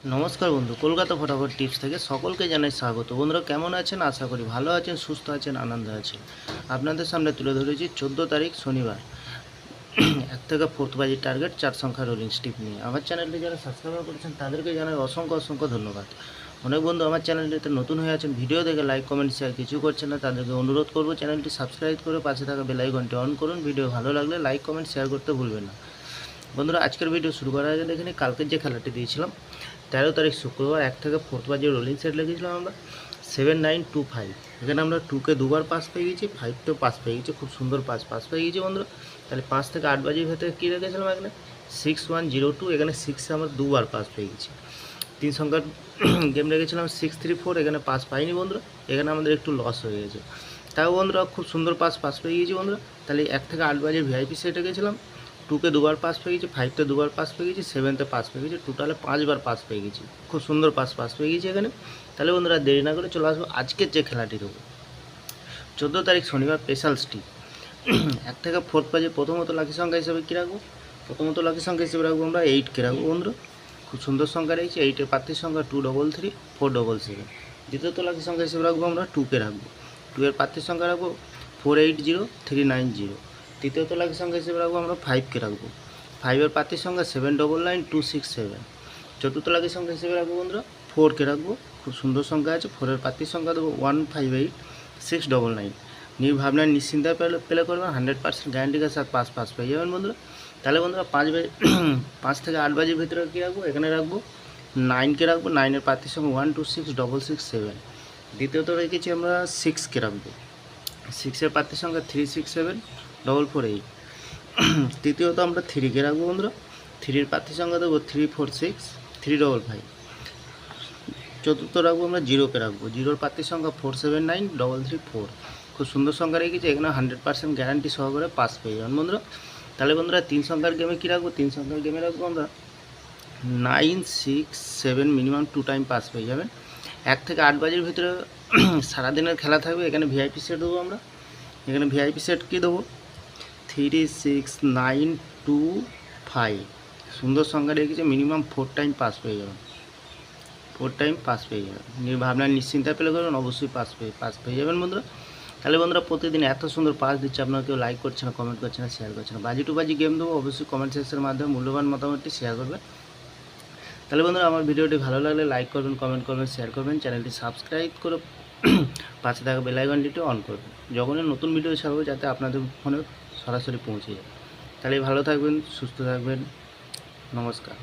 নমস্কার বন্ধু, কলকাতা ফটাফট টিপস থেকে সকলকে জানাই স্বাগত। বন্ধুরা কেমন আছেন? আশা করি ভালো আছেন, সুস্থ আছেন, আনন্দে আছেন। আপনাদের সামনে তুলে ধরেছি 14 তারিখ শনিবার 1 থেকে 4 বাজির টার্গেট 4 সংখ্যা রোলিং স্টিপ নিয়ে। আমার চ্যানেলটি যারা সাবস্ক্রাইব করেছেন তাদেরকে জানাই অসংখ্য অসংখ্য ধন্যবাদ। অনেক বন্ধু আমার চ্যানেলটিতে নতুন হয়ে আছেন, ভিডিও দেখে লাইক কমেন্ট শেয়ার কিছু করছেন না, তাদেরকে অনুরোধ করব চ্যানেলটি সাবস্ক্রাইব করে পাশে থাকা বেল আইকনটি অন করুন। ভিডিও ভালো লাগলে লাইক কমেন্ট শেয়ার করতে ভুলবেন না। বন্ধুরা আজকের ভিডিও শুরু করার আগে দেখে নিই কালকের যে খেলাটি দিয়েছিলাম 13 তারিখ শুক্রবার 1 থেকে 4 বাজে রোলিং সেট লিখেছিলাম আমরা 7925। এখানে আমরা 2কে দুবার পাস পেয়ে গেছি, 5টেও পাস পেয়ে গেছি, খুব সুন্দর পাস পেয়ে গেছি বন্ধুরা। তাহলে 5 থেকে 8 বাজের ভেতরে কী রেখেছিলাম এখানে 6102, এখানে 6 আমরা দুবার পাস পেয়ে গেছি। 3 সংখ্যার গেম রেখেছিলাম 634, এখানে পাস পাইনি বন্ধুরা, এখানে আমাদের একটু লস হয়ে গেছে। তাও বন্ধুরা খুব সুন্দর পাস পেয়ে গেছি বন্ধুরা। তাহলে 1 থেকে 8 বাজে ভিআইপি সেট রেখেছিলাম, 2কে দুবার পাস পেয়ে গেছি, 5তে দুবার পাস পেয়ে গেছি, 7তে পাস পেয়ে গেছি, টোটালে 5বার পাস পেয়ে গেছি। খুব সুন্দর পাস পেয়ে গেছি এখানে। তাহলে বন্ধুরা দেরি না করে চলে আসবো আজকের যে খেলাটি দেবো 14 তারিখ শনিবার স্পেশাল স্টিক 1 থেকে 4 বাজে। প্রথমত লাকি সংখ্যা হিসেবে কী রাখবো? প্রথমত লাকি সংখ্যা হিসেবে রাখবো আমরা 8কে রাখবো বন্ধুরা। খুব সুন্দর সংখ্যা রয়েছে, 8-এর প্রার্থীর সংখ্যা 233 477। দ্বিতীয়ত লাকি সংখ্যা হিসেবে রাখবো আমরা 2কে রাখবো, 2-এর প্রার্থীর সংখ্যা রাখবো 480 390। তৃতীয়ত লাকি সংখ্যা হিসেবে রাখবো আমরা 5কে রাখবো, 5-এর প্রার্থীর সংখ্যা 799 267। চতুর্থ লাকি সংখ্যা হিসেবে রাখবো বন্ধুরা 4কে রাখবো, খুব সুন্দর সংখ্যা আছে, 4-এর প্রার্থীর সংখ্যা দেবো 158 699। নির্ভাবনায় নিশ্চিন্তায় প্লে করবেন, 100% গ্যারান্টির সাথে পাস পেয়ে যাবেন বন্ধুরা। তাহলে বন্ধুরা 5 থেকে 8 বাজের ভিতরে কী রাখবো? এখানে রাখবো 9কে রাখবো, 9-এর প্রার্থীর সংখ্যা 126667। দ্বিতীয়ত রেখেছি আমরা 6কে রাখবো, 6-এর প্রার্থীর সংখ্যা 367 448। তৃতীয়ত আমরা 3কে রাখবো বন্ধুরা, 3-এর প্রার্থীর সংখ্যা দেবো 346 355। চতুর্থ রাখবো আমরা 0কে রাখবো, 0-এর প্রার্থীর সংখ্যা 479 334। খুব সুন্দর সংখ্যা রেখেছি, এখানে 100% গ্যারান্টি সহকারে পাস পেয়ে যাবেন বন্ধুরা। তাহলে বন্ধুরা 3 সংখ্যার গেমে কী রাখবো? 3 সংখ্যার গেমে রাখবো আমরা 967, মিনিমাম 2 টাইম পাস পেয়ে যাবেন। 1 থেকে 8 বাজের ভিতরে সারাদিনের খেলা থাকবে। এখানে ভিআইপি সেট দেবো আমরা, এখানে ভিআইপি সেট কী দেবো 36925। সুন্দর সংখ্যা রেখেছে, মিনিমাম 4 টাইম পাস পেয়ে যাবেন, 4 টাইম পাস পেয়ে যাবেন। ভাবনা নিশ্চিন্তায় পেলে করবেন, অবশ্যই পাস পেয়ে যাবেন বন্ধুরা। তাহলে বন্ধুরা প্রতিদিন এত সুন্দর পাস দিচ্ছে, আপনারা কেউ লাইক করছে না, কমেন্ট করছে না, শেয়ার করছে না। বাজি টু বাজি গেম দেবো, অবশ্যই কমেন্ট সেকশনের মাধ্যমে মূল্যবান মতামতটি শেয়ার করবেন। তাহলে বন্ধুরা আমার ভিডিওটি ভালো লাগলে লাইক করবেন, কমেন্ট করবেন, শেয়ার করবেন, চ্যানেলটি সাবস্ক্রাইব করে পাশে থাকা বেল আইকনটিতে অন করবেন, যখনই নতুন ভিডিও ছাড়বো যাতে আপনাদের ফোনে সরাসরি পৌঁছে যায়। তাহলে ভালো থাকবেন, সুস্থ থাকবেন, নমস্কার।